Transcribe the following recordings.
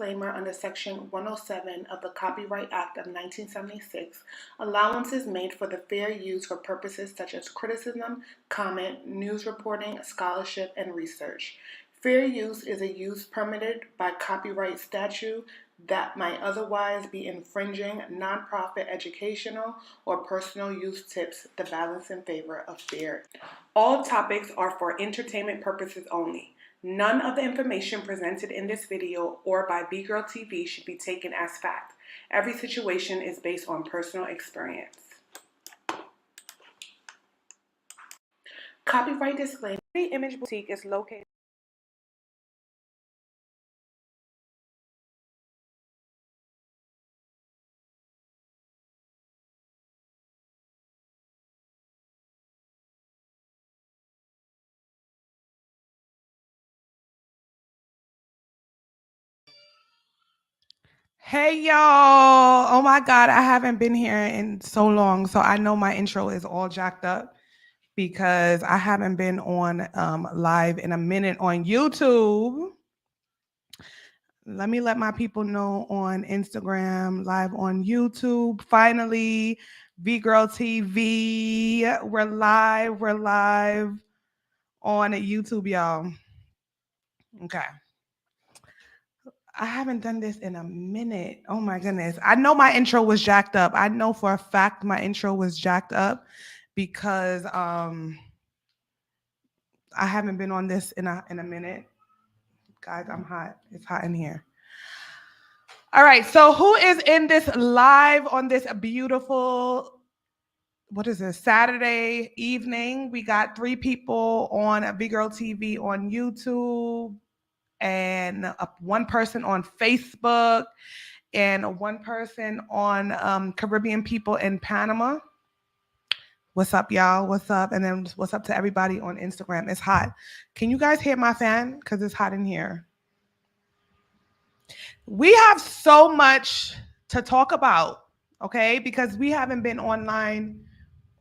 disclaimer under Section 107 of the Copyright Act of 1976, allowance is made for the fair use for purposes such as criticism, comment, news reporting, scholarship, and research. Fair use is a use permitted by copyright statute that might otherwise be infringing nonprofit educational or personal use tips the balance in favor of fair. All topics are for entertainment purposes only. None of the information presented in this video or by VGirlTV should be taken as fact. Every situation is based on personal experience. Copyright disclaimer. The Image Boutique is located. Hey y'all, oh my God, I haven't been here in so long, so I know my intro is all jacked up because I haven't been on live in a minute on YouTube. Let me let my people know on Instagram, live on YouTube. Finally, VGirlTV, we're live on YouTube, y'all. Okay. I haven't done this in a minute. Oh my goodness. I know my intro was jacked up. I know for a fact my intro was jacked up because I haven't been on this in a minute. Guys, I'm hot. It's hot in here. All right. So who is in this live on this beautiful, what is this, Saturday evening? We got 3 people on VGirlTV on YouTube and one person on Facebook and one person on Caribbean people in Panama. What's up, y'all? What's up? And then what's up to everybody on Instagram? It's hot. Can you guys hear my fan? Because it's hot in here. We have so much to talk about, okay? Because we haven't been online.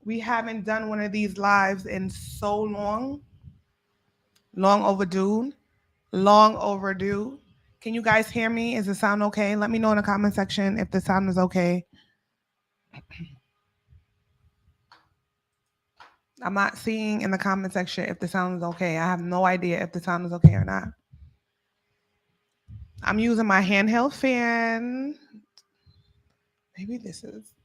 We haven't done one of these lives in so long. Long overdue. Long overdue. Can you guys hear me? Is the sound okay? Let me know in the comment section if the sound is okay. I'm not seeing in the comment section if the sound is okay. I have no idea if the sound is okay or not. I'm using my handheld fan. Maybe this is.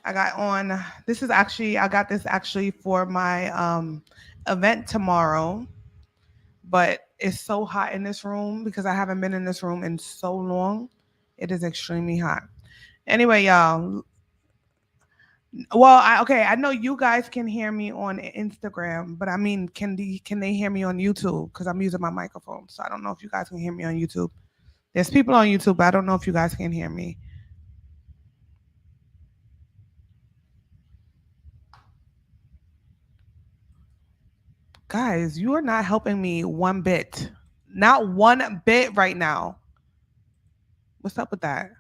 I got this actually for my event tomorrow. But it's so hot in this room because I haven't been in this room in so long. It is extremely hot. Anyway, y'all. Well, I know you guys can hear me on Instagram, but I mean, can they hear me on YouTube? Because I'm using my microphone, so I don't know if you guys can hear me on YouTube. There's people on YouTube, but I don't know if you guys can hear me. Guys, you are not helping me one bit. Not one bit right now. What's up with that?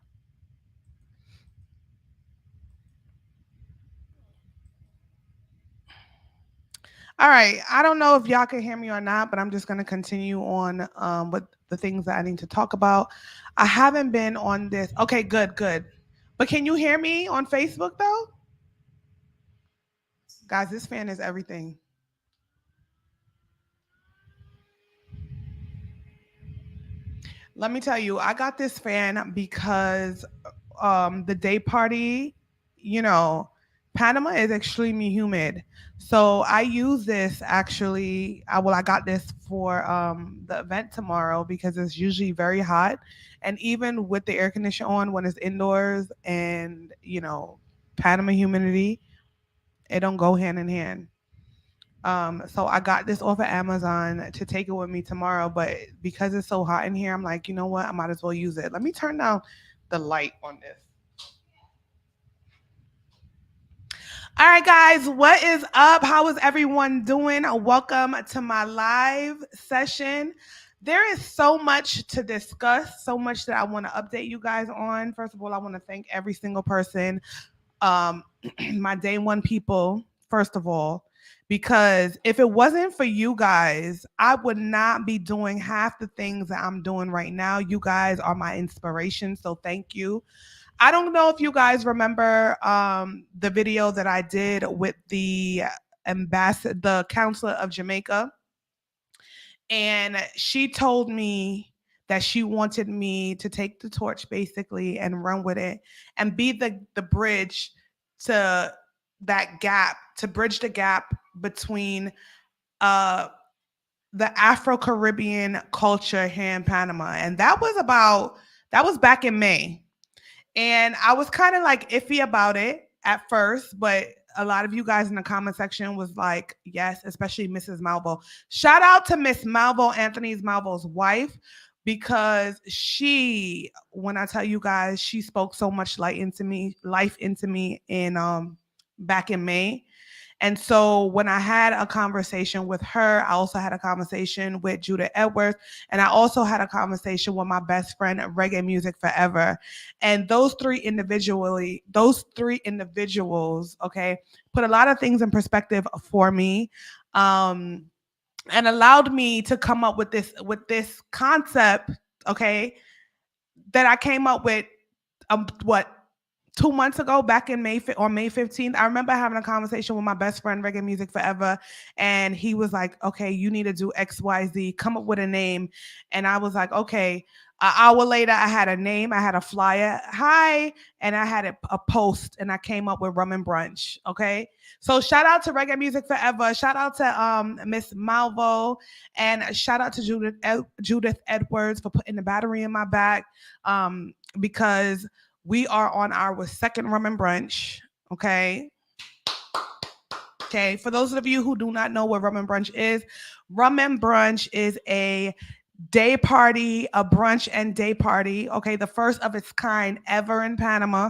All right. I don't know if y'all can hear me or not, but I'm just going to continue on with the things that I need to talk about. I haven't been on this. Okay, good. But can you hear me on Facebook, though? Guys, this fan is everything. Let me tell you, I got this fan because the day party, Panama is extremely humid. So I use this actually. I got this for the event tomorrow because it's usually very hot. And even with the air conditioner on when it's indoors and, Panama humidity, it don't go hand in hand. So I got this off of Amazon to take it with me tomorrow. But because it's so hot in here, I'm like, you know what? I might as well use it. Let me turn down the light on this. All right, guys, what is up? How is everyone doing? Welcome to my live session. There is so much to discuss, so much that I want to update you guys on. First of all, I want to thank every single person, my day one people, first of all. because if it wasn't for you guys, I would not be doing half the things that I'm doing right now. You guys are my inspiration, so thank you. I don't know if you guys remember the video that I did with the ambassador, the counselor of Jamaica, and she told me that she wanted me to take the torch basically and run with it and be the bridge to that gap, to bridge the gap between uh the Afro-Caribbean culture here in Panama. And that was back in May. And I was kind of like iffy about it at first, but a lot of you guys in the comment section was like, yes, especially Mrs. Malvo. Shout out to Miss Malvo, Anthony's Malvo's wife, because she, when I tell you guys, she spoke so much life into me in back in May. And so when I had a conversation with her, I also had a conversation with Judith Edwards, and I also had a conversation with my best friend, Reggae Music Forever. And those three individuals, okay, put a lot of things in perspective for me. And allowed me to come up with this concept, okay, that I came up with what 2 months ago, back in May 15th. I remember having a conversation with my best friend, Reggae Music Forever, and he was like, okay, you need to do XYZ, come up with a name. And I was like, okay. An hour later, I had a name, I had a flyer, hi, and I had a post, and I came up with Rum and Brunch. Okay, so shout out to Reggae Music Forever, shout out to Miss Malvo, and shout out to Judith Edwards for putting the battery in my back, because we are on our second Rum and Brunch. Okay. Okay. For those of you who do not know what Rum and Brunch is a day party, a brunch and day party. Okay. The first of its kind ever in Panama.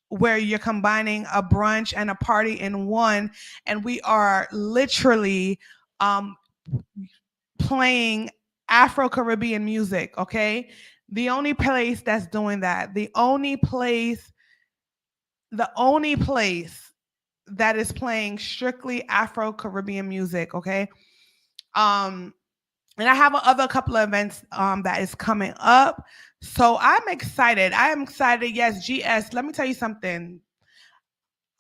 Where you're combining a brunch and a party in one. And we are literally playing Afro-Caribbean music. Okay. The only place that's doing that, the only place that is playing strictly Afro-Caribbean music, okay? And I have other couple of events that is coming up. So I'm excited. I am excited. Yes, GS, let me tell you something.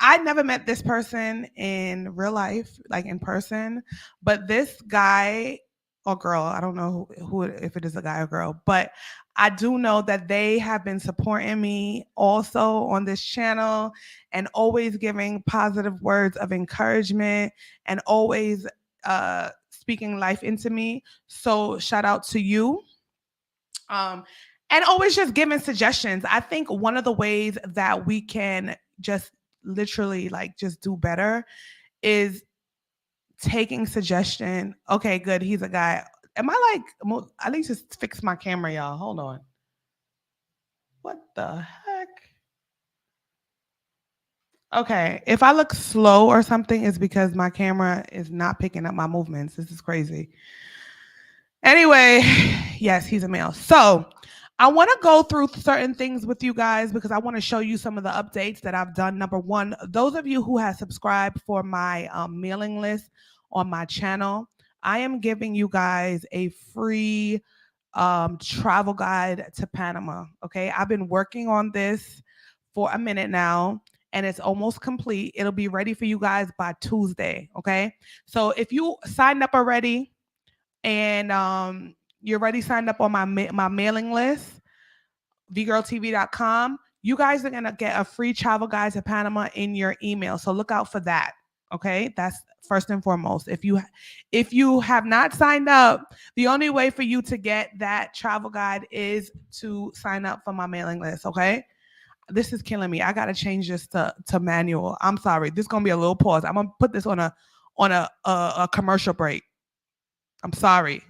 I never met this person in real life, like in person, but this guy or girl, I don't know who if it is a guy or girl, but I do know that they have been supporting me also on this channel and always giving positive words of encouragement and always speaking life into me. So shout out to you. And always just giving suggestions. I think one of the ways that we can just literally like just do better is taking suggestion. Okay, good. He's a guy. Am I like, I need to fix my camera, y'all. Hold on. What the heck? Okay, if I look slow or something, it's because my camera is not picking up my movements. This is crazy. Anyway, yes, he's a male. So I want to go through certain things with you guys because I want to show you some of the updates that I've done. Number one, those of you who have subscribed for my mailing list on my channel, I am giving you guys a free travel guide to Panama. Okay, I've been working on this for a minute now and it's almost complete. It'll be ready for you guys by Tuesday. Okay, so if you signed up already and you're already signed up on my mailing list, VGirlTV.com, you guys are going to get a free travel guide to Panama in your email. So look out for that. Okay, that's first and foremost. If you have not signed up, the only way for you to get that travel guide is to sign up for my mailing list. Okay, this is killing me. I got to change this to manual. I'm sorry. This is going to be a little pause. I'm going to put this on a commercial break. I'm sorry.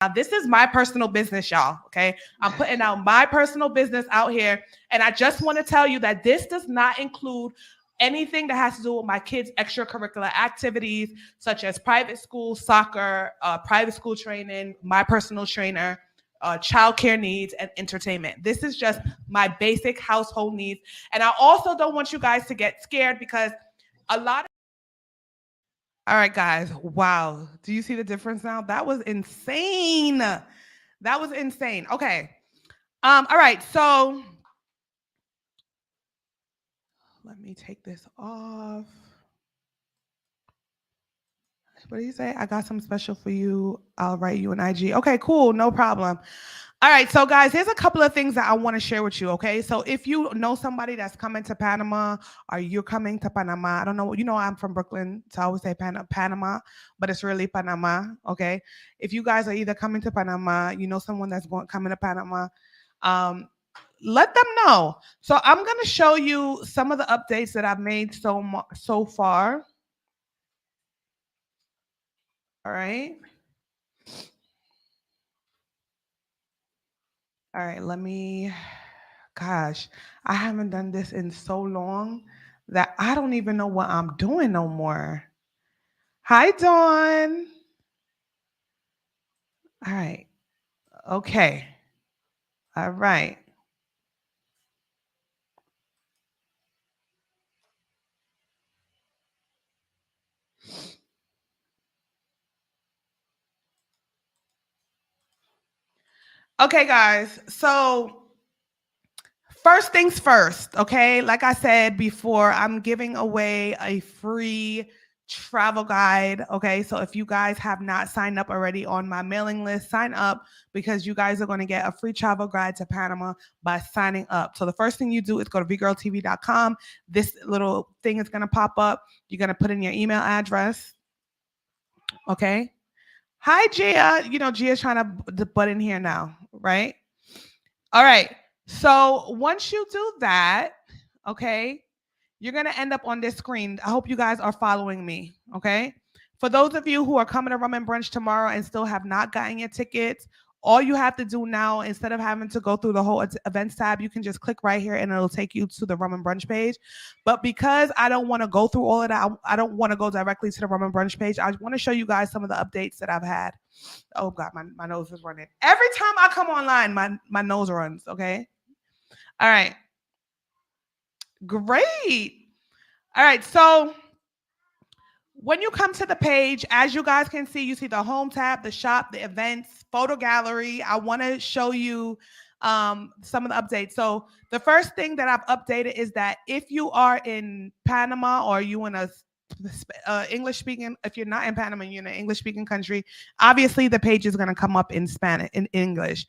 Now, this is my personal business, y'all. Okay. I'm putting out my personal business out here. And I just want to tell you that this does not include anything that has to do with my kids' extracurricular activities, such as private school, soccer, private school training, my personal trainer, childcare needs, and entertainment. This is just my basic household needs. And I also don't want you guys to get scared because A lot. All right, guys. Wow. Do you see the difference now? That was insane. That was insane. Okay. All right. So let me take this off. What do you say? I got something special for you. I'll write you an IG. Okay, cool. No problem. All right, so guys, here's a couple of things that I want to share with you. Okay, so if you know somebody that's coming to Panama or you're coming to Panama, I don't know, you know, I'm from Brooklyn, so I always say Panama, but it's really Panama. Okay, if you guys are either coming to Panama, you know someone that's coming to Panama, um, let them know. So I'm gonna show you some of the updates that I've made so far. All right. All right, let me, gosh, I haven't done this in so long that I don't even know what I'm doing no more. Hi, Dawn. All right. Okay. All right. Okay, guys. So first things first, okay? Like I said before, I'm giving away a free travel guide, okay? So if you guys have not signed up already on my mailing list, sign up because you guys are going to get a free travel guide to Panama by signing up. So the first thing you do is go to VGirlTV.com. This little thing is going to pop up. You're going to put in your email address, okay? Hi, Gia. You know, Gia's trying to butt in here now, right? All right. So once you do that, okay, you're going to end up on this screen. I hope you guys are following me, okay? For those of you who are coming to Rum and Brunch tomorrow and still have not gotten your tickets, all you have to do now, instead of having to go through the whole events tab, you can just click right here and it'll take you to the Rum and Brunch page. But because I don't want to go through all of that, I don't want to go directly to the Rum and Brunch page. I want to show you guys some of the updates that I've had. Oh God, my nose is running. Every time I come online, my nose runs, okay? All right. Great. All right, so when you come to the page, as you guys can see, you see the home tab, the shop, the events, photo gallery. I want to show you some of the updates. So the first thing that I've updated is that if you are in Panama or you in a English speaking, if you're not in Panama, you're in an English speaking country, obviously the page is going to come up in Spanish, in English.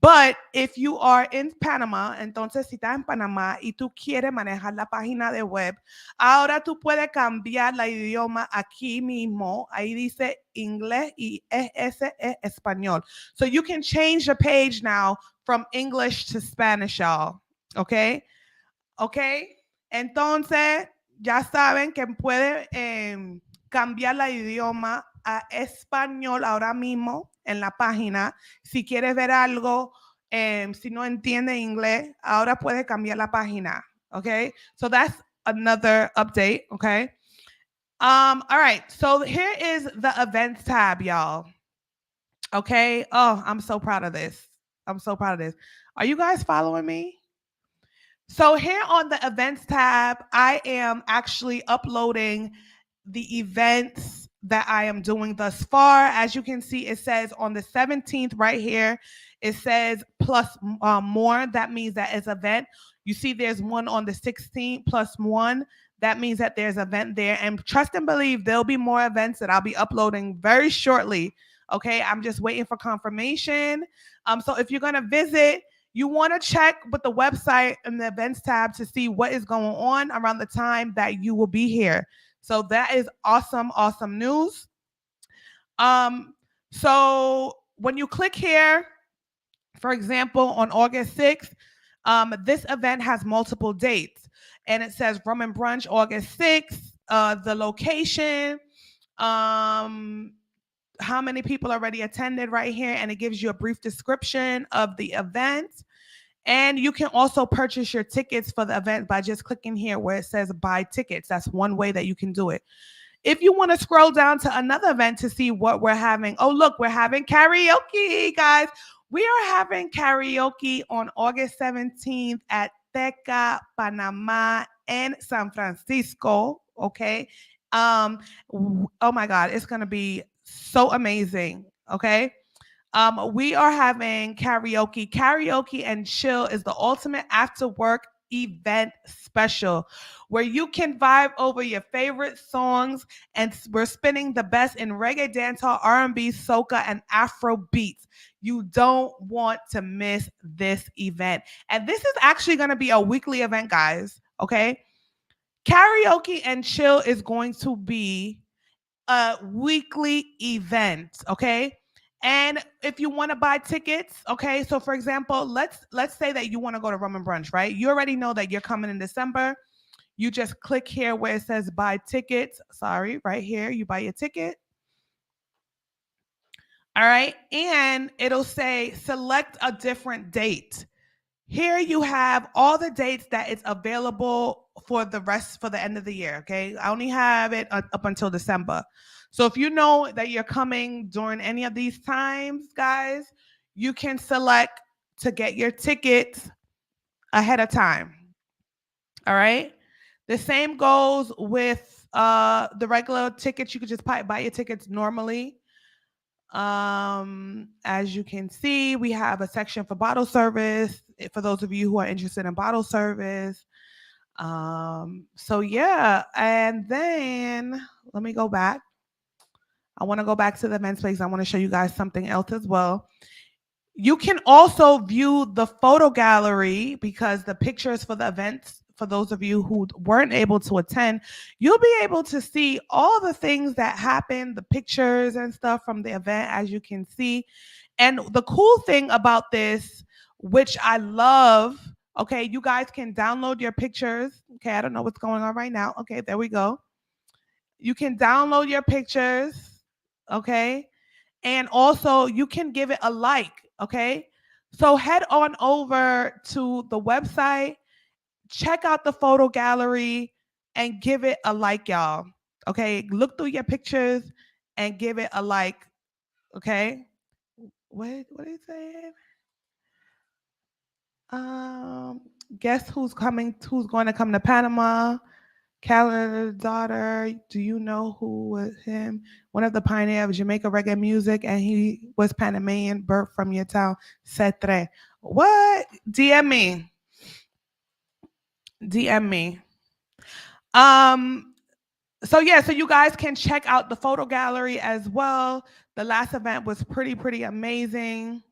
But if you are in Panama, entonces si estás en Panama y tú quieres manejar la página de web, ahora tú puedes cambiar la idioma aquí mismo. Ahí dice inglés y ese es español. So you can change the page now from English to Spanish, y'all. Okay? Okay? Entonces, ya saben que puede cambiar la idioma a español ahora mismo en la página. Si quieres ver algo, si no entiende inglés, ahora puede cambiar la página. Okay, so that's another update. Okay, all right. So here is the events tab, y'all. Okay. Oh, I'm so proud of this. I'm so proud of this. Are you guys following me? So here on the events tab, I am actually uploading the events that I am doing thus far. As you can see, it says on the 17th right here, it says plus more. That means that it's event. You see there's one on the 16th plus one. That means that there's an event there. And trust and believe there'll be more events that I'll be uploading very shortly. Okay, I'm just waiting for confirmation. So if you're going to visit, you want to check with the website and the events tab to see what is going on around the time that you will be here. So that is awesome, awesome news. So when you click here, for example, on August 6th, this event has multiple dates. And it says Rum and Brunch, August 6th, the location, how many people already attended right here, and it gives you a brief description of the event. And you can also purchase your tickets for the event by just clicking here where it says buy tickets. That's one way that you can do it. If you want to scroll down to another event to see what we're having, oh, look, we're having karaoke, guys. We are having karaoke on August 17th at Teca, Panama, and San Francisco. Okay. Um, oh my God, it's gonna be so amazing. Okay. We are having karaoke. Karaoke and chill is the ultimate after work event special where you can vibe over your favorite songs, and we're spinning the best in reggae, dancehall, R&B, soca, and Afro beats. You don't want to miss this event. And this is actually going to be a weekly event, guys. Okay. Karaoke and chill is going to be a weekly event, okay? And if you want to buy tickets, okay? So for example, let's say that you want to go to rum and brunch, right? You already know that you're coming in December. You just click here where it says buy tickets. Sorry, right here, you buy your ticket. All right? And it'll say select a different date. Here you have all the dates that it's available for the end of the year. Okay. I only have it up until December. So if you know that you're coming during any of these times, guys, you can select to get your tickets ahead of time. All right. The same goes with the regular tickets. You could just buy your tickets normally. As you can see, we have a section for bottle service for those of you who are interested in bottle service. So yeah, and then let me go back. I want to go back to the men's place. I want to show you guys something else as well. You can also view the photo gallery because the pictures for the events, for those of you who weren't able to attend, you'll be able to see all the things that happened, the pictures and stuff from the event, as you can see. And the cool thing about this, which I love, okay, you guys can download your pictures. Okay, I don't know what's going on right now. Okay, there we go. You can download your pictures, okay? And also you can give it a like, okay? So head on over to the website, check out the photo gallery, and give it a like, y'all. Okay, look through your pictures and give it a like. Okay, what is it? Um, guess who's coming? Who's going to come to Panama? Calendar daughter. Do you know who was him? One of the pioneer of Jamaica reggae music, and he was Panamanian, birth from your town, Cetre. What? DM me. DM me. Um. So yeah, so you guys can check out the photo gallery as well. The last event was pretty amazing.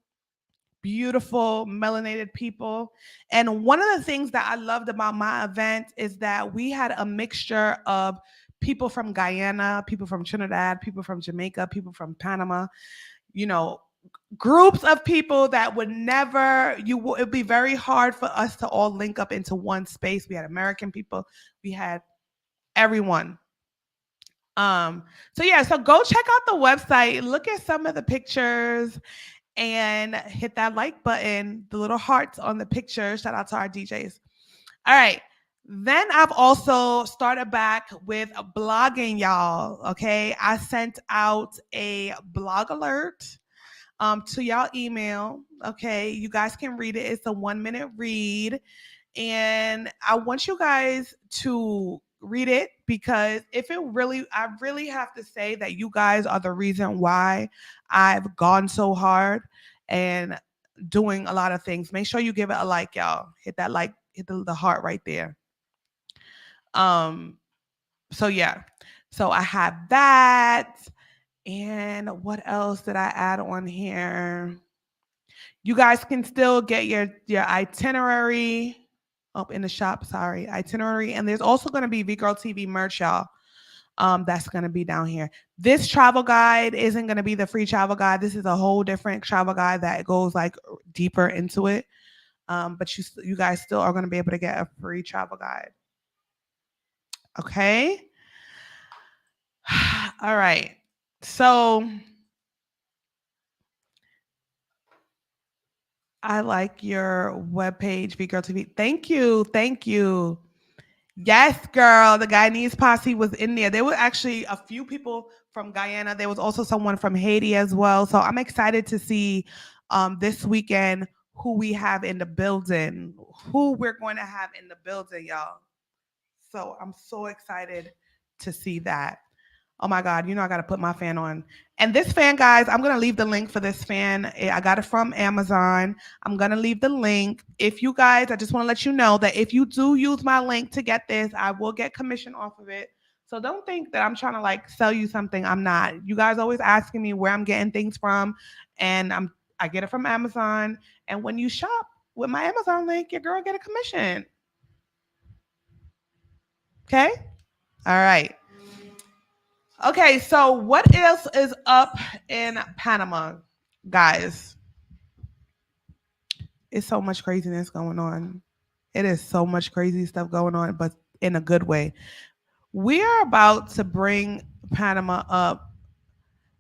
Beautiful melanated people. And one of the things that I loved about my event is that we had a mixture of people from Guyana, people from Trinidad, people from Jamaica, people from Panama, you know, groups of people that would never it'd be very hard for us to all link up into one space. We had American people, we had everyone. So yeah, so go check out the website, look at some of the pictures, and hit that like button, the little hearts on the picture. Shout out to our DJs. All right. Then I've also started back with blogging, y'all. Okay. I sent out a blog alert to y'all email. Okay. You guys can read it. It's a 1 minute read. And I want you guys to read it because I really have to say that you guys are the reason why I've gone so hard and doing a lot of things. Make sure you give it a like, y'all. Hit that like, hit the heart right there. Um, so yeah. So I have that. And what else did I add on here? You guys can still get your itinerary up in the shop. Sorry, itinerary, and there's also going to be VGirlTV merch, y'all. That's going to be down here. This travel guide isn't going to be the free travel guide. This is a whole different travel guide that goes like deeper into it. But you guys still are going to be able to get a free travel guide. Okay. All right. So I like your webpage, VGirlTV. Thank you. Thank you. Yes, girl. The Guyanese posse was in there. There were actually a few people from Guyana. There was also someone from Haiti as well. So I'm excited to see this weekend who we have in the building, who we're going to have in the building, y'all. So I'm so excited to see that. Oh my God, I got to put my fan on. And this fan, guys, I'm going to leave the link for this fan. I got it from Amazon. I'm going to leave the link. If you guys, I just want to let you know that if you do use my link to get this, I will get commission off of it. So don't think that I'm trying to like sell you something. I'm not. You guys always asking me where I'm getting things from, and I get it from Amazon. And when you shop with my Amazon link, your girl get a commission. Okay? All right. Okay, so what else is up in Panama, guys? It's so much craziness going on. It is so much crazy stuff going on, but in a good way. We are about to bring Panama up.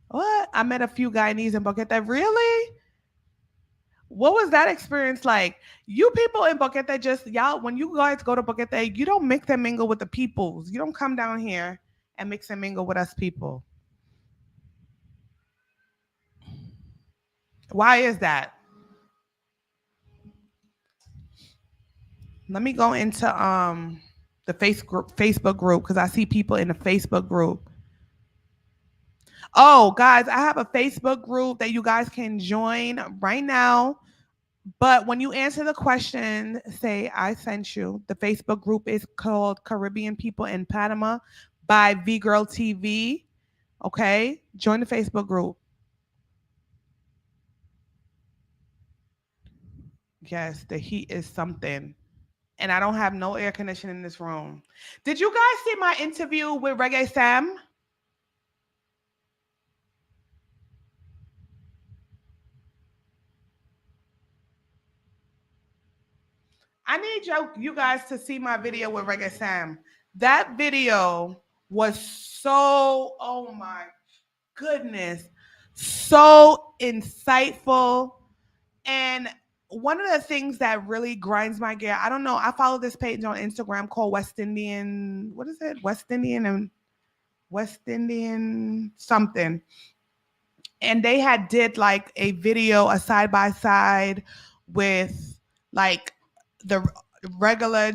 What? I met a few Guyanese in Boquete. Really? What was that experience like? You people in Boquete, just y'all, when you guys go to Boquete, you don't mix and mingle with the peoples. You don't come down here and mix and mingle with us people. Why is that? Let me go into the Facebook group because I see people in the Facebook group. Oh, guys, I have a Facebook group that you guys can join right now. But when you answer the question, say I sent you. The Facebook group is called Caribbean People in Panama by VGirlTV. Okay, join the Facebook group. Yes, the heat is something. And I don't have no air conditioning in this room. Did you guys see my interview with Reggae Sam? I need you guys to see my video with Reggae Sam. That video was so, oh my goodness, so insightful. And one of the things that really grinds my gear, I don't know, I follow this page on Instagram called West Indian, what is it? West Indian something. And they had did like a video, a side by side with like the regular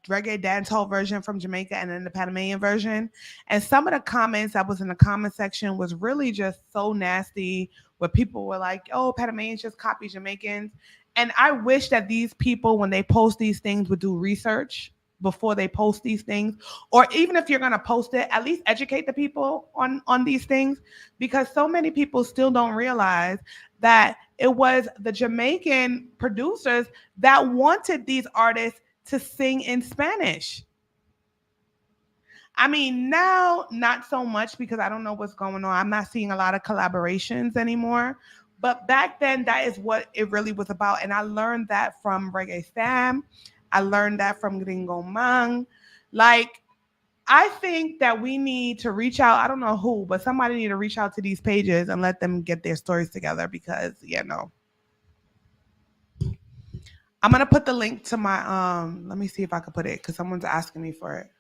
reggae dancehall version from Jamaica and then the Panamanian version. And some of the comments that was in the comment section was really just so nasty, where people were like, "Oh, Panamanians just copy Jamaicans." And I wish that these people, when they post these things, would do research before they post these things, or even if you're going to post it, at least educate the people on these things, because so many people still don't realize that it was the Jamaican producers that wanted these artists to sing in Spanish. I mean, now not so much because I don't know what's going on. I'm not seeing a lot of collaborations anymore. But back then, that is what it really was about. And I learned that from Reggae Sam. I learned that from Gringo Mang. Like, I think that we need to reach out. I don't know who, but somebody need to reach out to these pages and let them get their stories together because, I'm gonna put the link to my let me see if I can put it because someone's asking me for it.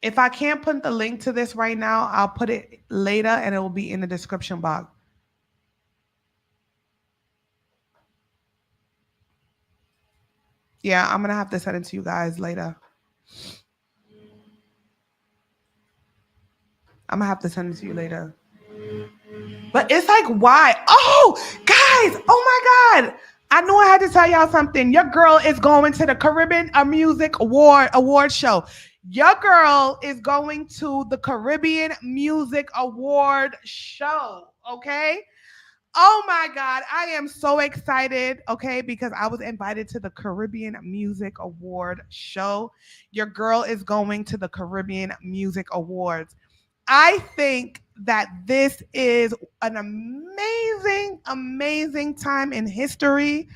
If I can't put the link to this right now, I'll put it later and it will be in the description box. Yeah, I'm gonna have to send it to you guys later. I'm gonna have to send it to you later. But it's like, why? Oh, guys, oh my God. I knew I had to tell y'all something. Your girl is going to the Caribbean Music Award show. Your girl is going to the Caribbean Music Award show. Okay. Oh my God. I am so excited. Okay. Because I was invited to the Caribbean Music Award show. Your girl is going to the Caribbean Music Awards. I think that this is an amazing, amazing time in history.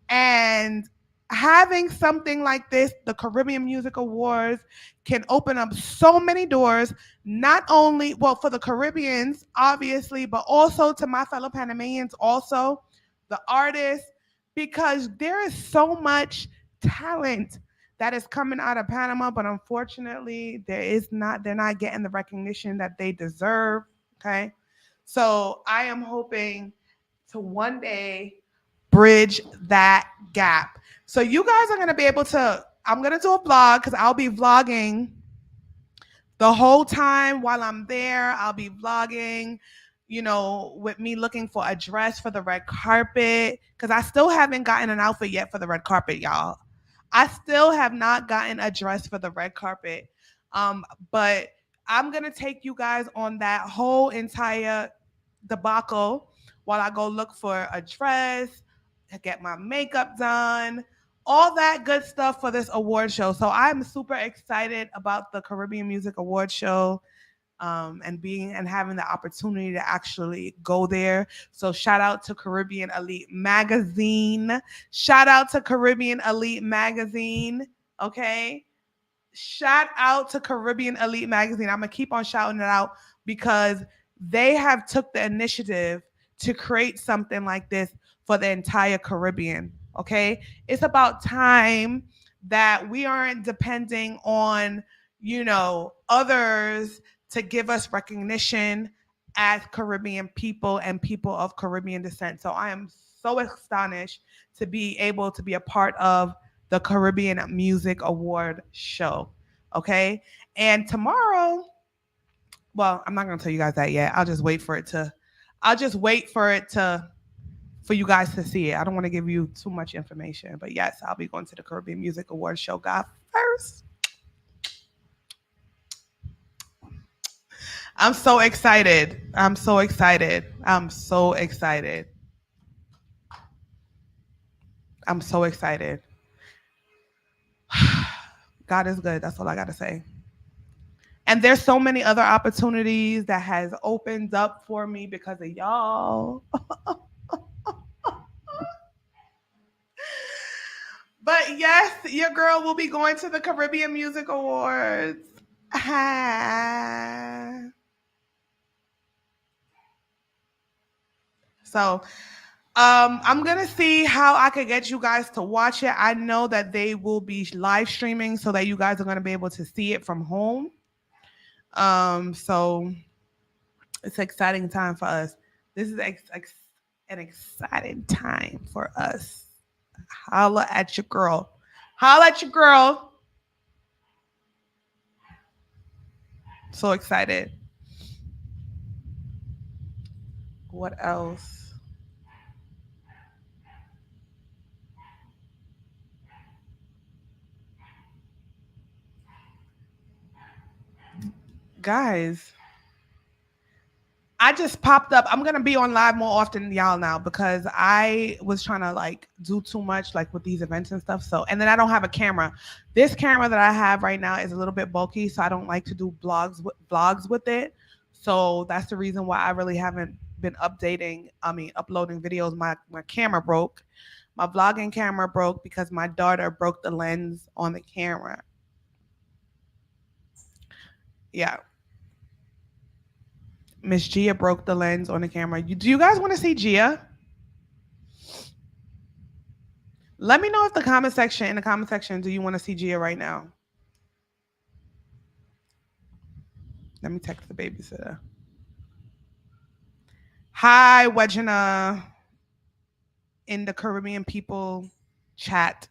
And having something like this, the Caribbean Music Awards, can open up so many doors, not only, well, for the Caribbeans, obviously, but also to my fellow Panamanians, also the artists, because there is so much talent that is coming out of Panama, but unfortunately, they're not getting the recognition that they deserve. Okay. So I am hoping to one day bridge that gap. So you guys are going to be able to I'm gonna do a vlog because I'll be vlogging the whole time while I'm there. I'll be vlogging, with me looking for a dress for the red carpet because I still haven't gotten an outfit yet for the red carpet, y'all. I still have not gotten a dress for the red carpet. But I'm gonna take you guys on that whole entire debacle while I go look for a dress, get my makeup done, all that good stuff for this award show. So I'm super excited about the Caribbean Music Award Show. And having the opportunity to actually go there. So shout out to Caribbean Elite Magazine. Shout out to Caribbean Elite Magazine. Okay. Shout out to Caribbean Elite Magazine. I'm gonna keep on shouting it out because they have took the initiative to create something like this for the entire Caribbean. Okay, it's about time that we aren't depending on others to give us recognition as Caribbean people and people of Caribbean descent. So I am so astonished to be able to be a part of the Caribbean Music Award show. Okay. And tomorrow, well, I'm not going to tell you guys that yet. I'll just wait for you guys to see it. I don't want to give you too much information, but yes, I'll be going to the Caribbean Music Award show, God, first. I'm so excited. I'm so excited. I'm so excited. I'm so excited. God is good. That's all I got to say. And there's so many other opportunities that has opened up for me because of y'all. But yes, your girl will be going to the Caribbean Music Awards. So I'm gonna see how I could get you guys to watch it. I know that they will be live streaming so that you guys are gonna be able to see it from home. So it's an exciting time for us. This is an exciting time for us. Holla at your girl. Holla at your girl. So excited. What else? Guys, I just popped up. I'm gonna be on live more often than y'all now because I was trying to like do too much like with these events and stuff. So and then I don't have a camera. This camera that I have right now is a little bit bulky, so I don't like to do vlogs with it. So that's the reason why I really haven't been uploading videos. My camera broke. My vlogging camera broke because my daughter broke the lens on the camera. Yeah. Miss Gia broke the lens on the camera. Do you guys want to see Gia? Let me know if in the comment section, do you want to see Gia right now? Let me text the babysitter. Hi, Wejina in the Caribbean people chat.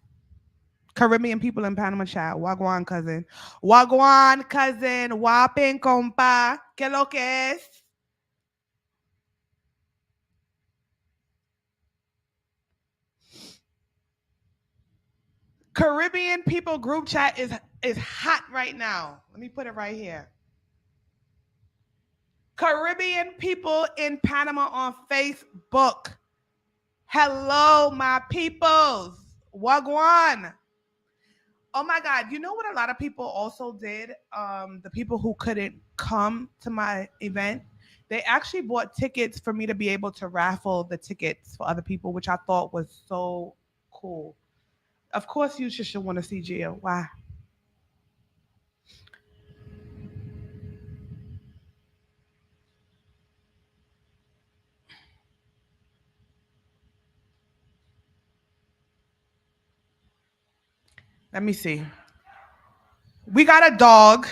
Caribbean people in Panama chat. Wagwan cousin. Wagwan cousin. Wapin compa. Que lo que es? Caribbean people group chat is hot right now. Let me put it right here. Caribbean people in Panama on Facebook. Hello, my peoples. Wagwan. Oh my God. You know what a lot of people also did? The people who couldn't come to my event, they actually bought tickets for me to be able to raffle the tickets for other people, which I thought was so cool. Of course, you should want to see Gia. Why? Let me see. We got a dog.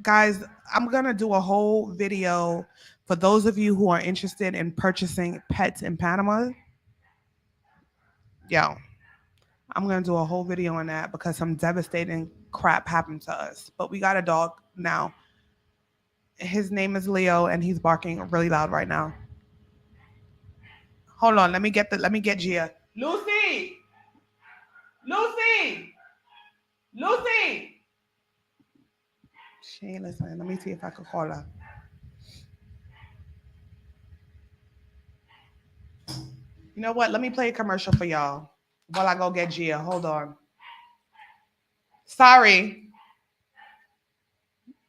Guys, I'm going to do a whole video for those of you who are interested in purchasing pets in Panama. Yo, I'm gonna do a whole video on that because some devastating crap happened to us. But we got a dog now. His name is Leo, and he's barking really loud right now. Hold on, let me get Gia. Lucy, Lucy, Lucy. She ain't listening. Let me see if I can call her. You know what? Let me play a commercial for y'all while I go get Gia. Hold on. Sorry.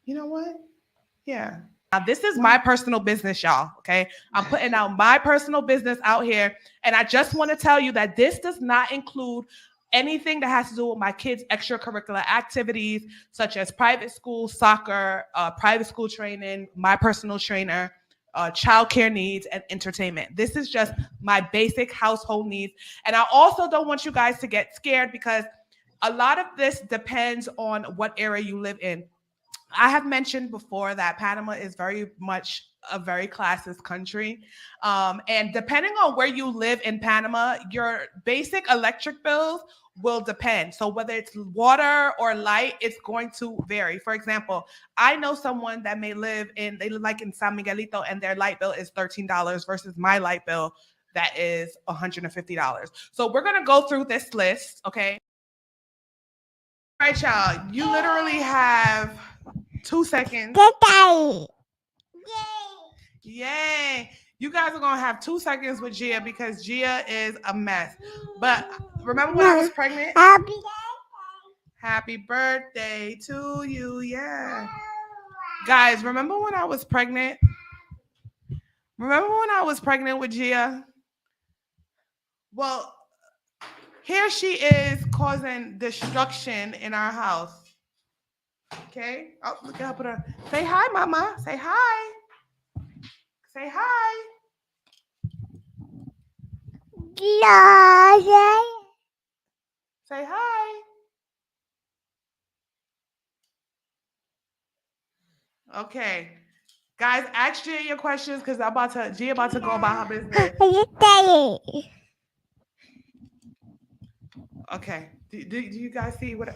You know what? Yeah. Now, this is my personal business, y'all. Okay. I'm putting out my personal business out here. And I just want to tell you that this does not include anything that has to do with my kids' extracurricular activities, such as private school, soccer, private school training, my personal trainer, childcare needs, and entertainment. This is just my basic household needs. And I also don't want you guys to get scared because a lot of this depends on what area you live in. I have mentioned before that Panama is very much a very classist country. And depending on where you live in Panama, your basic electric bills will depend. So whether it's water or light, it's going to vary. For example, I know someone that they live like in San Miguelito, and their light bill is $13 versus my light bill that is $150. So we're going to go through this list, okay? All right, y'all. You literally have 2 seconds. Yay. You guys are going to have 2 seconds with Gia because Gia is a mess. But remember when I was pregnant? Happy birthday to you. Yeah. Guys, remember when I was pregnant? Remember when I was pregnant with Gia? Well, here she is causing destruction in our house. Okay. Oh, look at her. Put her. Say hi, Mama. Say hi. Say hi. Say hi. Okay. Guys, ask Gia your questions because Gia about to go about her business. Okay. Do you guys see what?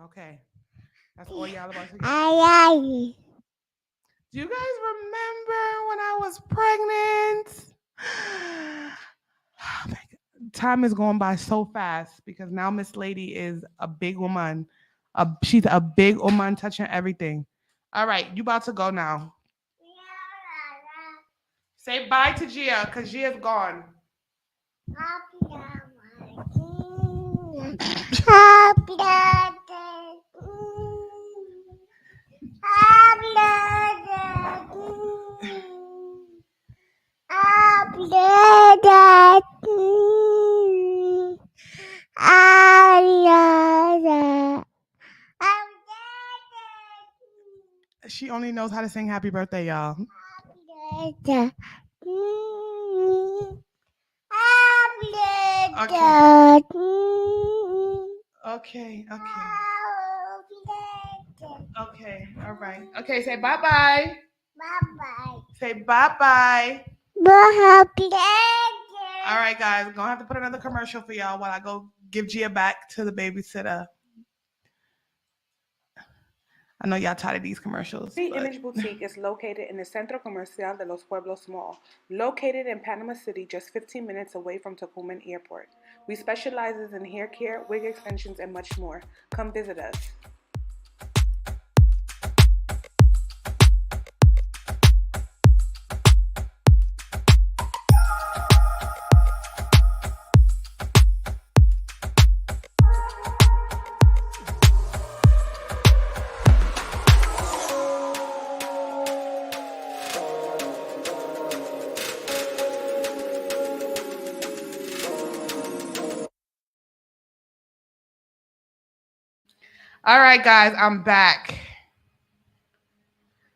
Okay. That's all y'all about to get. Do you guys remember when I was pregnant? Oh my God. Time is going by so fast because now Miss Lady is a big woman. She's a big woman touching everything. All right, you about to go now. Say bye to Gia because Gia's gone. She only knows how to sing happy birthday, y'all. Okay. Okay. Okay. All right. Okay. Say bye bye. Say bye bye. All right, guys. We're gonna have to put another commercial for y'all while I go give Gia back to the babysitter. I know y'all tired of these commercials. The Image Boutique is located in the Centro Comercial de los Pueblos Mall, located in Panama City, just 15 minutes away from Tocumen Airport. We specialize in hair care, wig extensions, and much more. Come visit us. All right, guys, I'm back.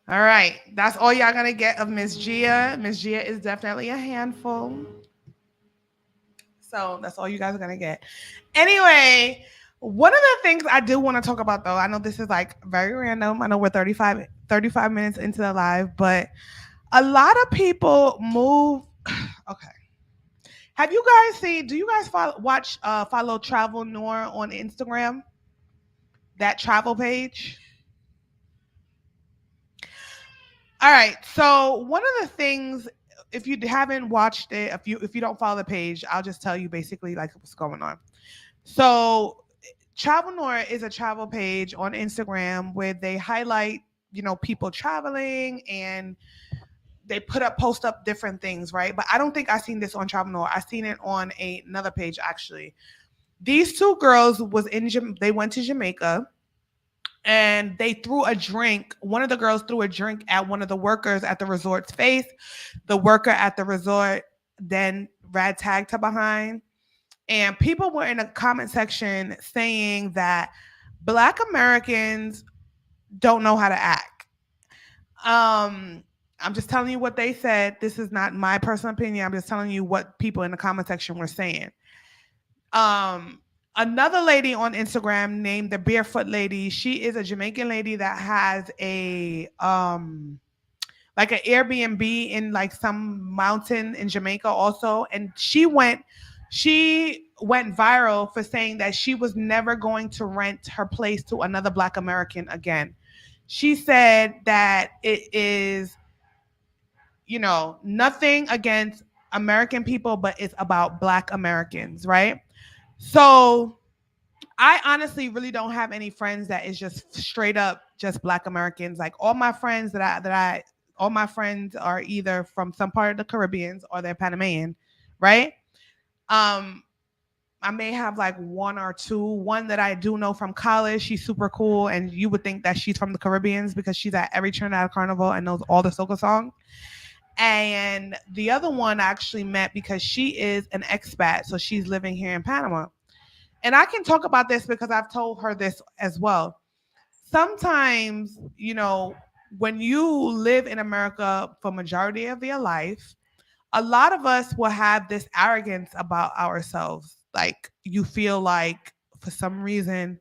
All right, that's all y'all gonna get of Miss Gia. Miss Gia is definitely a handful. So that's all you guys are gonna get. Anyway, one of the things I do want to talk about, though, I know this is like very random. I know we're 35 minutes into the live, but A lot of people move. Okay. Have you guys seen? Do you guys follow Travel Noir on Instagram? That travel page. All right. So one of the things, if you haven't watched it, if you don't follow the page, I'll just tell you basically like what's going on. So Travel Noir is a travel page on Instagram where they highlight, people traveling, and they post up different things, right? But I don't think I seen this on Travel Noir. I seen it on another page actually. These two girls they went to Jamaica, and they threw a drink. One of the girls threw a drink at one of the workers at the resort's face. The worker at the resort then rag tagged her behind. And people were in a comment section saying that Black Americans don't know how to act. I'm just telling you what they said. This is not my personal opinion. I'm just telling you what people in the comment section were saying. Um, Another lady on Instagram named the Barefoot Lady. She is a Jamaican lady that has a like an Airbnb in like some mountain in Jamaica also, and she went viral for saying that she was never going to rent her place to another Black American again. She said that it is, nothing against American people, but it's about Black Americans, right? So I honestly really don't have any friends that is just straight up just Black Americans. Like all my friends all my friends are either from some part of the Caribbean or they're Panamanian, right? Um, I may have like one or two. One that I do know from college, she's super cool, and you would think that she's from the Caribbean because she's at every Trinidad Carnival and knows all the soca songs. And the other one I actually met because she is an expat, so she's living here in Panama. And I can talk about this because I've told her this as well. Sometimes, when you live in America for majority of your life, a lot of us will have this arrogance about ourselves. Like you feel like for some reason,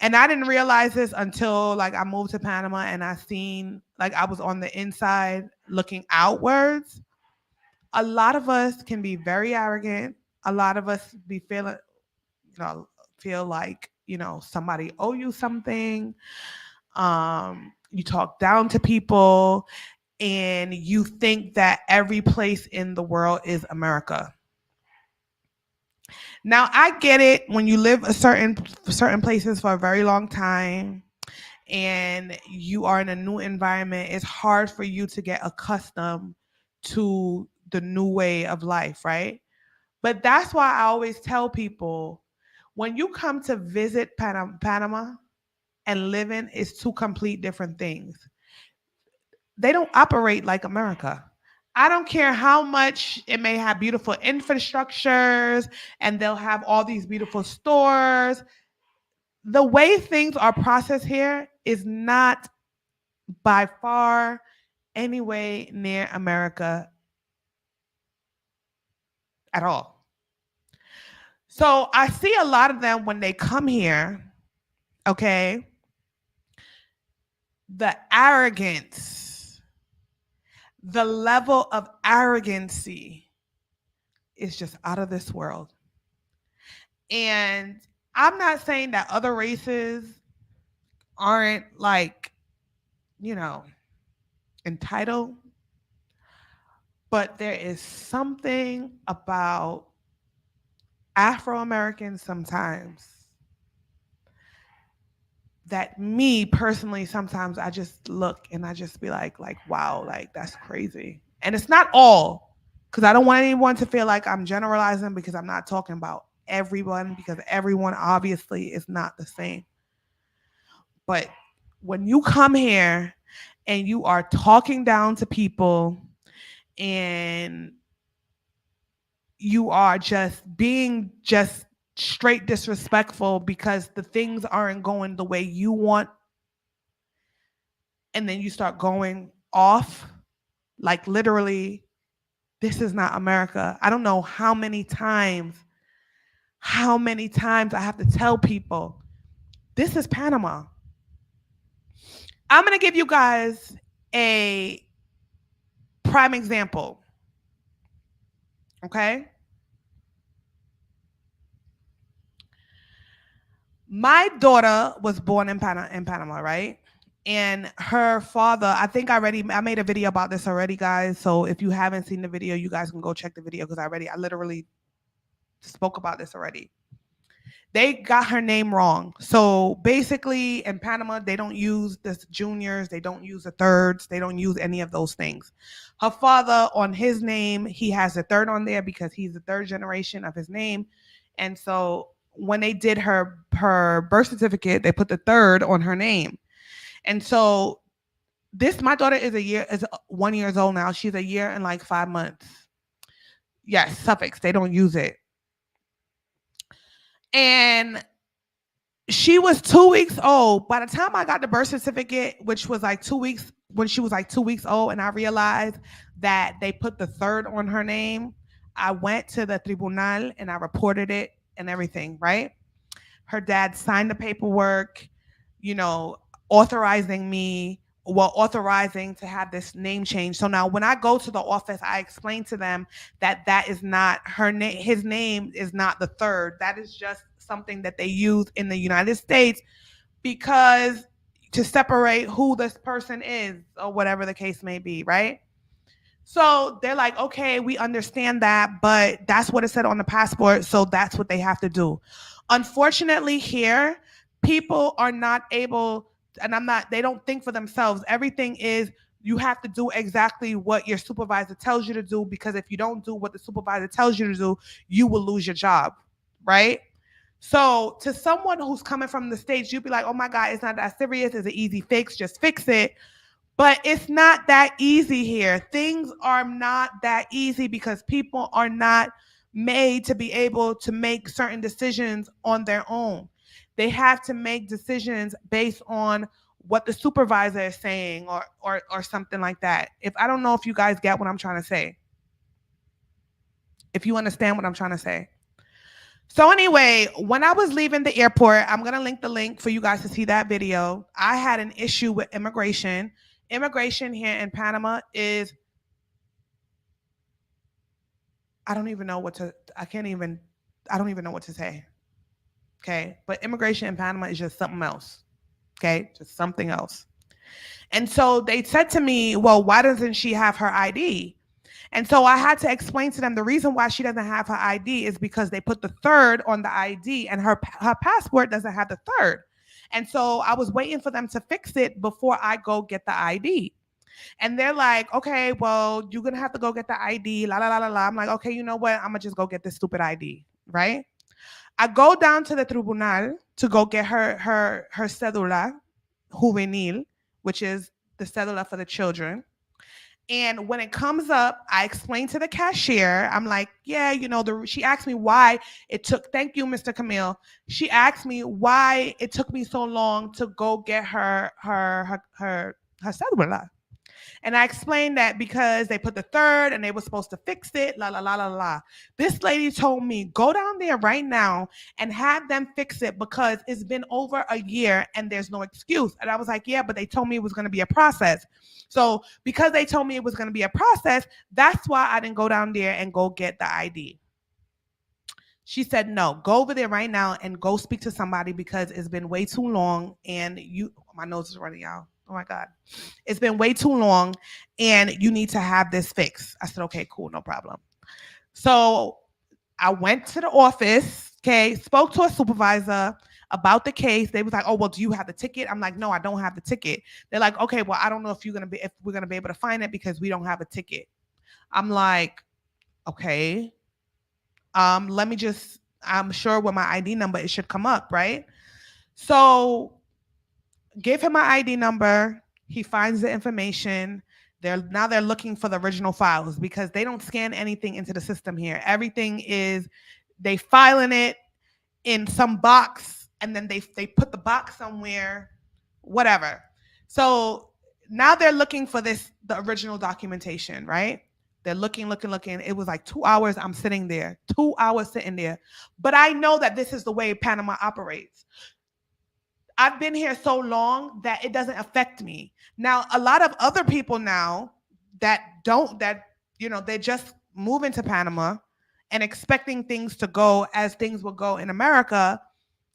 and I didn't realize this until like I moved to Panama and I seen like I was on the inside looking outwards. A lot of us can be very arrogant. A lot of us be feeling, feel like, somebody owe you something. You talk down to people and you think that every place in the world is America. Now I get it when you live certain places for a very long time and you are in a new environment, it's hard for you to get accustomed to the new way of life, right? But that's why I always tell people when you come to visit Panama and living is two complete different things. They don't operate like America. I don't care how much it may have beautiful infrastructures and they'll have all these beautiful stores. The way things are processed here is not by far anyway near America at all. So I see a lot of them when they come here, okay? The arrogance, the level of arrogancy is just out of this world. And I'm not saying that other races aren't like, you know, entitled, but there is something about Afro Americans sometimes that me personally sometimes I just look and I just be like wow, like that's crazy. And it's not all, because I don't want anyone to feel like I'm generalizing, because I'm not talking about everyone, because everyone obviously is not the same. But when you come here and you are talking down to people and you are just being just straight disrespectful because the things aren't going the way you want, and then you start going off, like literally, this is not America. I don't know how many times I have to tell people this is Panama. I'm going to give you guys a prime example. Okay. My daughter was born in Panama, right? And her father, I made a video about this already, guys. So if you haven't seen the video, you guys can go check the video because I literally spoke about this already. They got her name wrong. So basically, in Panama, they don't use the juniors, they don't use the thirds, they don't use any of those things. Her father, on his name, he has a third on there because he's the third generation of his name. And so when they did her birth certificate, they put the third on her name. And so my daughter is 1 year old now. She's a year and like 5 months. Yes, suffix. They don't use it. And she was 2 weeks old. By the time I got the birth certificate, which was like 2 weeks, when she was like 2 weeks old, and I realized that they put the third on her name, I went to the tribunal and I reported it and everything, right? Her dad signed the paperwork, you know, authorizing me, authorizing to have this name change. So now when I go to the office, I explain to them that that is not her name. His name is not the third. That is just something that they use in the United States because to separate who this person is or whatever the case may be, right? So they're like, okay, we understand that, but that's what it said on the passport, so that's what they have to do. Unfortunately, here, people are not able, and they don't think for themselves. Everything is, you have to do exactly what your supervisor tells you to do, because if you don't do what the supervisor tells you to do, you will lose your job, right? So to someone who's coming from the States, you'd be like, oh my God, it's not that serious. It's an easy fix. Just fix it. But it's not that easy here. Things are not that easy because people are not made to be able to make certain decisions on their own. They have to make decisions based on what the supervisor is saying, or something like that. If I don't know if you guys get what I'm trying to say. If you understand what I'm trying to say. So anyway, when I was leaving the airport, I'm going to link the link for you guys to see that video. I had an issue with immigration. Immigration here in Panama is, I don't even know what to say. Okay. But immigration in Panama is just something else. Okay. Just something else. And so they said to me, well, why doesn't she have her ID? And so I had to explain to them the reason why she doesn't have her ID is because they put the third on the ID and her passport doesn't have the third. And so I was waiting for them to fix it before I go get the ID. And they're like, okay, well, you're going to have to go get the ID, la, la, la, la, la. I'm like, okay, you know what? I'm going to just go get this stupid ID, right? I go down to the tribunal to go get her cédula juvenil, which is the cédula for the children. And when it comes up, I explain to the cashier, I'm like, yeah, you know, she asked me why it took, thank you, Mr. Camille. She asked me why it took me so long to go get her cédula. And I explained that because they put the third and they were supposed to fix it, la, la, la, la, la. This lady told me, go down there right now and have them fix it because it's been over a year and there's no excuse. And I was like, yeah, but they told me it was going to be a process. So because they told me it was going to be a process, that's why I didn't go down there and go get the ID. She said, no, go over there right now and go speak to somebody because it's been way too long and my nose is running out. Oh my God. It's been way too long and you need to have this fixed. I said, okay, cool, no problem. So I went to the office, okay, spoke to a supervisor about the case. They was like, oh, well, do you have the ticket? I'm like, no, I don't have the ticket. They're like, okay, well, I don't know if we're going to be able to find it because we don't have a ticket. I'm like, okay. I'm sure with my ID number, it should come up, right? So give him my ID number. He finds the information. They're looking for the original files because they don't scan anything into the system here. Everything is, they filing it in some box and then they put the box somewhere, whatever. So now they're looking for the original documentation, right? They're looking. It was like 2 hours. I'm sitting there, 2 hours sitting there. But I know that this is the way Panama operates. I've been here so long that it doesn't affect me. Now, a lot of other people now, that don't that they just move into Panama and expecting things to go as things will go in America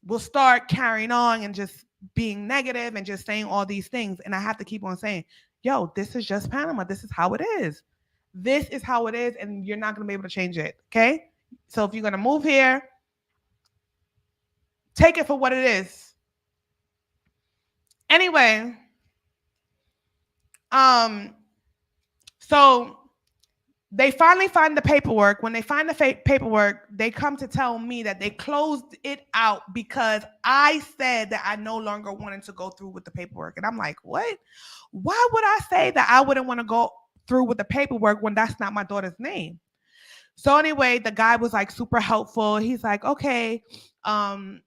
will start carrying on and just being negative and just saying all these things. And I have to keep on saying, yo, this is just Panama. This is how it is. This is how it is, and you're not going to be able to change it. Okay. So if you're going to move here, take it for what it is. Anyway, so they finally find the paperwork. When they find the paperwork, they come to tell me that they closed it out because I said that I no longer wanted to go through with the paperwork. And I'm like, what? Why would I say that I wouldn't want to go through with the paperwork when that's not my daughter's name? So anyway, the guy was like super helpful. He's like, okay, we're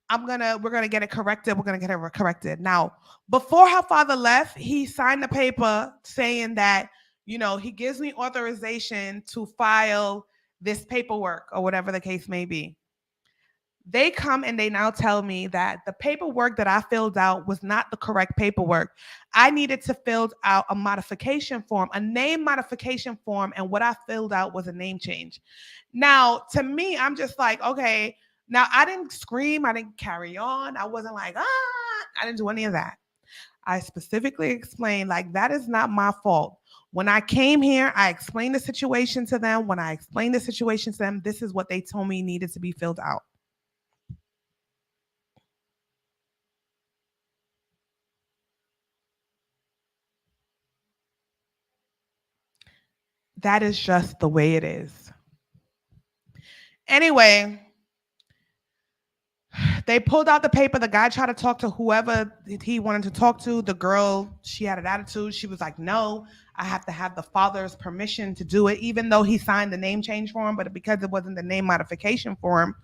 gonna get it corrected. We're gonna get it corrected. Now, before her father left, he signed the paper saying that, he gives me authorization to file this paperwork or whatever the case may be. They come and they now tell me that the paperwork that I filled out was not the correct paperwork. I needed to fill out a modification form, a name modification form, and what I filled out was a name change. Now, to me, I'm just like, okay, now I didn't scream, I didn't carry on, I wasn't like, I didn't do any of that. I specifically explained, like, that is not my fault. When I came here, I explained the situation to them. When I explained the situation to them, this is what they told me needed to be filled out. That is just the way it is. Anyway, they pulled out the paper. The guy tried to talk to whoever he wanted to talk to. The girl, she had an attitude. She was like, no, I have to have the father's permission to do it, even though he signed the name change form. But because it wasn't the name modification form,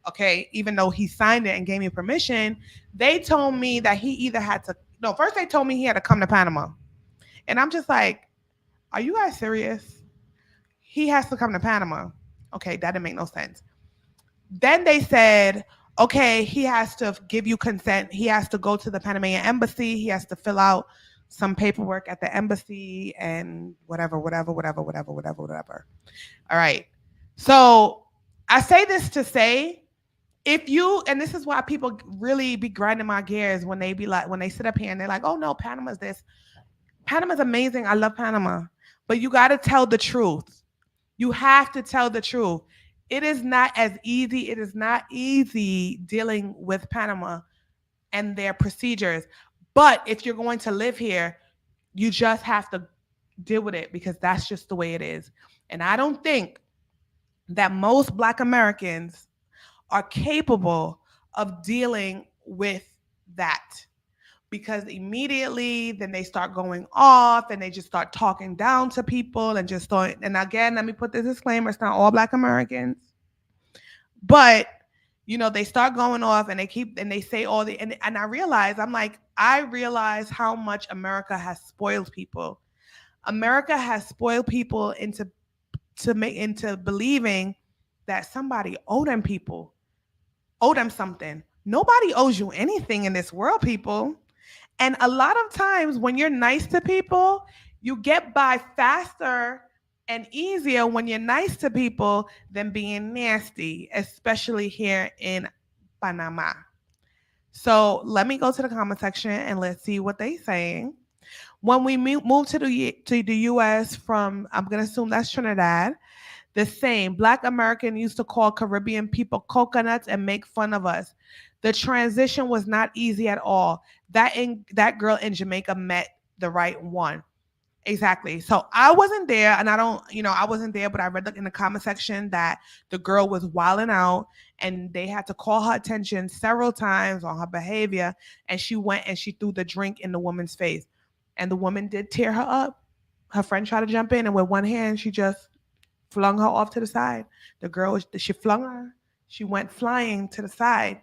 okay, even though he signed it and gave me permission, they told me that he either had to, no, first they told me he had to come to Panama. And I'm just like, are you guys serious? He has to come to Panama. Okay, that didn't make no sense. Then they said, okay, he has to give you consent. He has to go to the Panamanian embassy. He has to fill out some paperwork at the embassy and whatever. All right. So I say this to say, if you, and this is why people really be grinding my gears when they be like, when they sit up here and they're like, oh no, Panama's this. Panama's amazing. I love Panama. But you got to tell the truth. You have to tell the truth. It is not as easy. It is not easy dealing with Panama and their procedures. But if you're going to live here, you just have to deal with it because that's just the way it is. And I don't think that most Black Americans are capable of dealing with that, because immediately then they start going off and they just start talking down to people and just start, and again, let me put this disclaimer, it's not all Black Americans, but they start going off and they say all the, and I realize, I realize how much America has spoiled people. America has spoiled people into believing that somebody owed them something. Nobody owes you anything in this world, people. And a lot of times when you're nice to people, you get by faster and easier when you're nice to people than being nasty, especially here in Panama. So let me go to the comment section and let's see what they're saying. When we moved to the U.S. from, I'm going to assume that's Trinidad, the same. Black American used to call Caribbean people coconuts and make fun of us. The transition was not easy at all. That girl in Jamaica met the right one. Exactly. So I wasn't there, and I wasn't there, but I read in the comment section that the girl was wilding out, and they had to call her attention several times on her behavior, and she went and she threw the drink in the woman's face, and the woman did tear her up. Her friend tried to jump in, and with one hand, she just flung her off to the side. The girl, she flung her. She went flying to the side.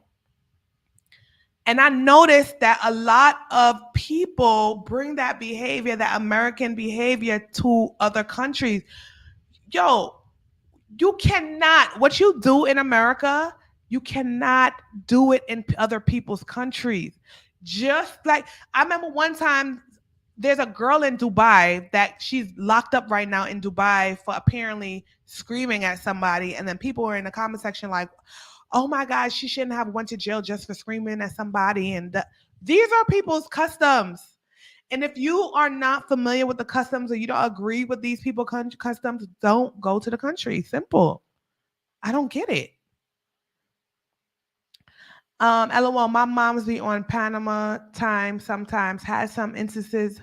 And I noticed that a lot of people bring that behavior, that American behavior, to other countries. Yo, you cannot, what you do in America, you cannot do it in other people's countries. Just like, I remember one time There's a girl in Dubai that she's locked up right now in Dubai for apparently screaming at somebody, and then people were in the comment section like, "Oh my God, she shouldn't have went to jail just for screaming at somebody." And these are people's customs. And if you are not familiar with the customs or you don't agree with these people customs, don't go to the country. Simple. I don't get it. LOL, my mom's be on Panama time sometimes. Has some instances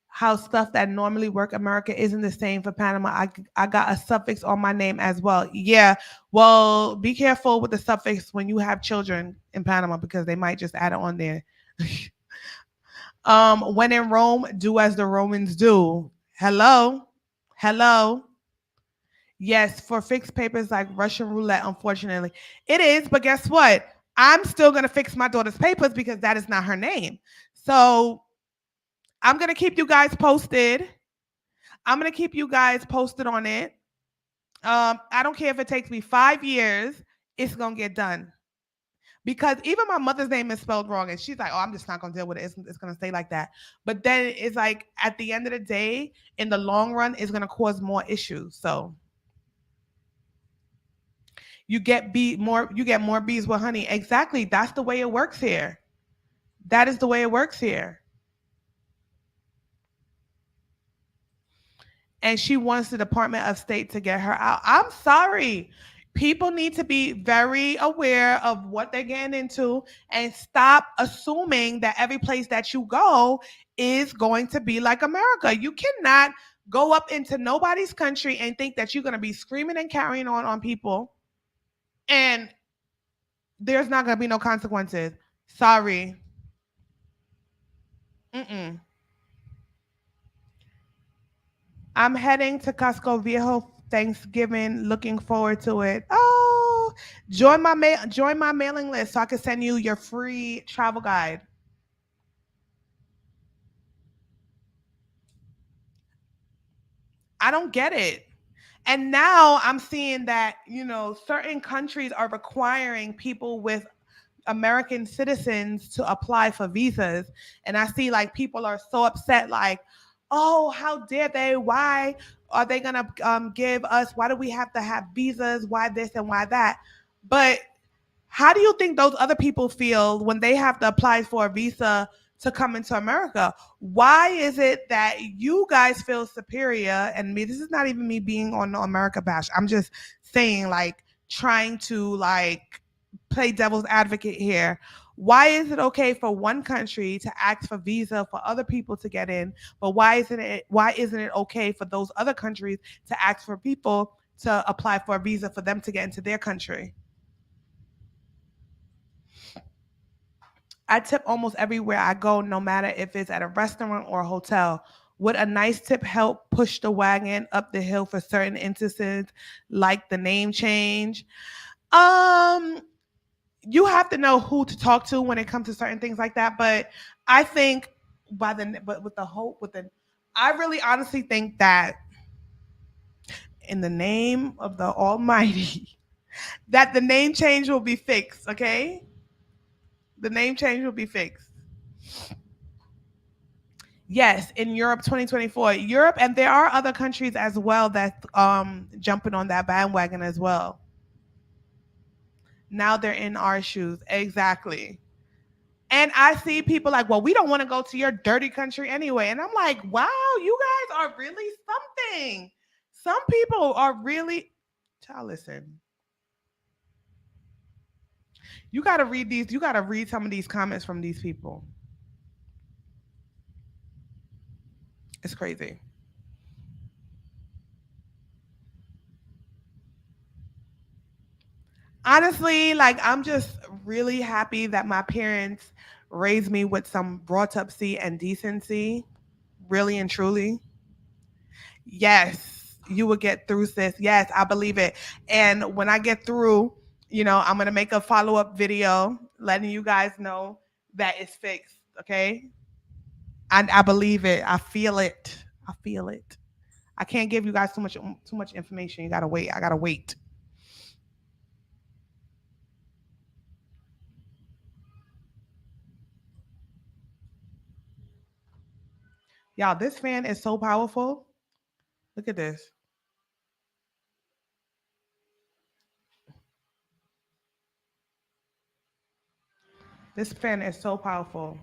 how stuff that normally work America isn't the same for Panama. I got a suffix on my name as well. Yeah. Well, be careful with the suffix when you have children in Panama because they might just add it on there. When in Rome, do as the Romans do. Hello. Hello. Yes, for fixed papers like Russian roulette, unfortunately. It is, but guess what? I'm still going to fix my daughter's papers because that is not her name. So I'm going to keep you guys posted. I'm going to keep you guys posted on it. I don't care if it takes me 5 years, it's going to get done. Because even my mother's name is spelled wrong, and she's like, "Oh, I'm just not gonna deal with it. It's gonna stay like that." But then it's like at the end of the day, in the long run, it's gonna cause more issues. So you get more bees with honey. Exactly. That's the way it works here. That is the way it works here. And she wants the Department of State to get her out. I'm sorry. People need to be very aware of what they're getting into and stop assuming that every place that you go is going to be like America. You cannot go up into nobody's country and think that you're going to be screaming and carrying on people and there's not going to be no consequences. Sorry. Mm-mm. I'm heading to Costco Viejo Thanksgiving. Looking forward to it. Oh, join my mailing list so I can send you your free travel guide. I don't get it. And now I'm seeing that, certain countries are requiring people with American citizens to apply for visas. And I see like people are so upset, like, oh, how dare they? Why are they going to give us? Why do we have to have visas? Why this and why that? But how do you think those other people feel when they have to apply for a visa to come into America? Why is it that you guys feel superior? And me, this is not even me being on the America bash. I'm just saying, like, trying to like play devil's advocate here. Why is it okay for one country to ask for visa for other people to get in, but why isn't it okay for those other countries to ask for people to apply for a visa for them to get into their country? I tip almost everywhere I go, no matter if it's at a restaurant or a hotel. Would a nice tip help push the wagon up the hill for certain instances, like the name change? Um, you have to know who to talk to when it comes to certain things like that. But I think but with the hope with the, I really honestly think that in the name of the Almighty, that the name change will be fixed. Okay, the name change will be fixed. Yes, in Europe 2024. Europe, and there are other countries as well that jumping on that bandwagon as well. Now they're in our shoes. Exactly. And I see people like, well, we don't want to go to your dirty country anyway. And I'm like, wow, you guys are really something. Some people are really, child, listen, you got to read some of these comments from these people. It's crazy. Honestly, like I'm just really happy that my parents raised me with some brought up and decency, really and truly. Yes, you will get through, sis. Yes, I believe it. And when I get through, I'm gonna make a follow up video letting you guys know that it's fixed. Okay, I believe it. I feel it. I feel it. I can't give you guys too much information. You gotta wait. I gotta wait. Y'all, this fan is so powerful. Look at this. This fan is so powerful.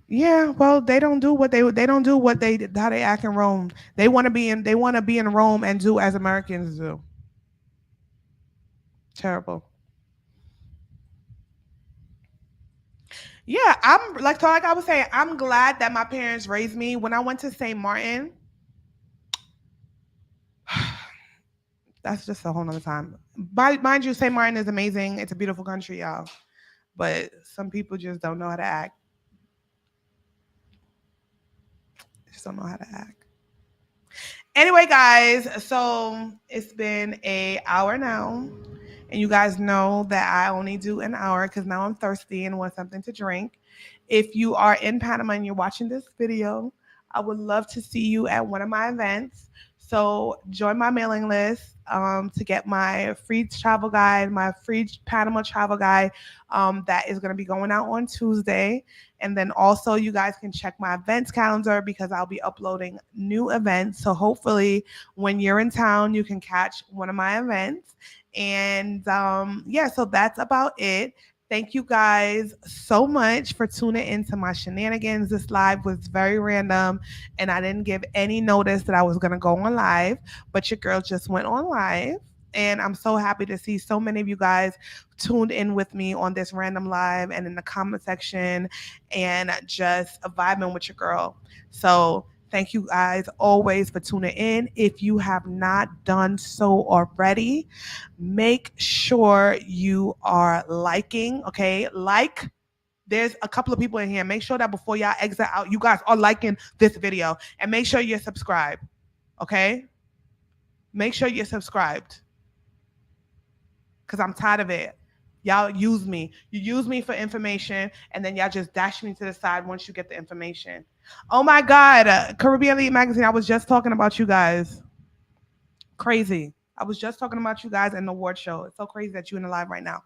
Yeah, well, they don't do what they how they act in Rome. They want to be in Rome and do as Americans do. Terrible. Yeah, like I was saying, I'm glad that my parents raised me. When I went to St. Martin, that's just a whole nother time. Mind you, St. Martin is amazing. It's a beautiful country, y'all. But some people just don't know how to act. Just don't know how to act. Anyway, guys, so it's been a hour now. And you guys know that I only do an hour because now I'm thirsty and want something to drink. If you are in Panama and you're watching this video, I would love to see you at one of my events. So join my mailing list to get my free travel guide, my free Panama travel guide that is going to be going out on Tuesday. And then also you guys can check my events calendar because I'll be uploading new events. So hopefully when you're in town, you can catch one of my events. And yeah, so that's about it. Thank you guys so much for tuning into my shenanigans. This live was very random, and I didn't give any notice that I was going to go on live, but your girl just went on live. And I'm so happy to see so many of you guys tuned in with me on this random live and in the comment section and just vibing with your girl. So, thank you guys always for tuning in. If you have not done so already, make sure you are liking, okay? Like, there's a couple of people in here. Make sure that before y'all exit out, you guys are liking this video. And make sure you're subscribed, okay? Make sure you're subscribed because I'm tired of it. Y'all use me. You use me for information, and then y'all just dash me to the side once you get the information. Oh my God, Caribbean Elite Magazine, I was just talking about you guys. Crazy. I was just talking about you guys in the award show. It's so crazy that you're in the live right now.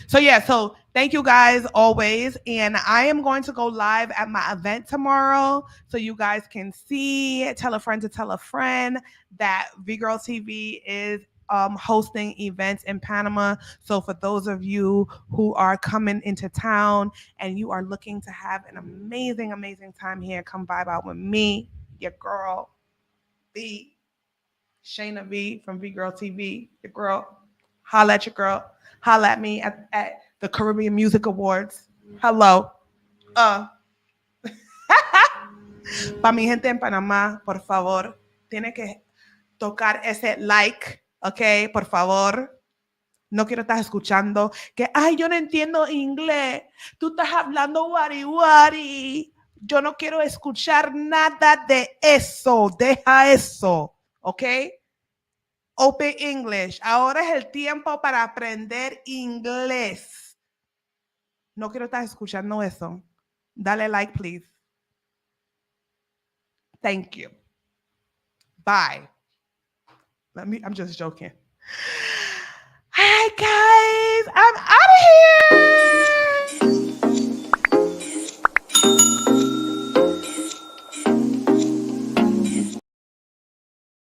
So yeah, so thank you guys always. And I am going to go live at my event tomorrow. So you guys can see, tell a friend to tell a friend that VGirl TV is hosting events in Panama. So for those of you who are coming into town and you are looking to have an amazing, amazing time here, come vibe out with me, your girl, V, Shayna V from VGirl TV, your girl. Holla at your girl. Holla at me at the Caribbean Music Awards. Hello. Uh, Para mi gente en Panamá, por favor, tiene que tocar ese like, ¿ok? Por favor. No quiero estar escuchando que, ay, yo no entiendo inglés. Tú estás hablando wari wari. Yo no quiero escuchar nada de eso. Deja eso, ¿ok? Open English. Ahora es el tiempo para aprender inglés. No quiero estar escuchando eso. Dale like, please. Thank you. Bye. I'm just joking. All right, guys. I'm out of here.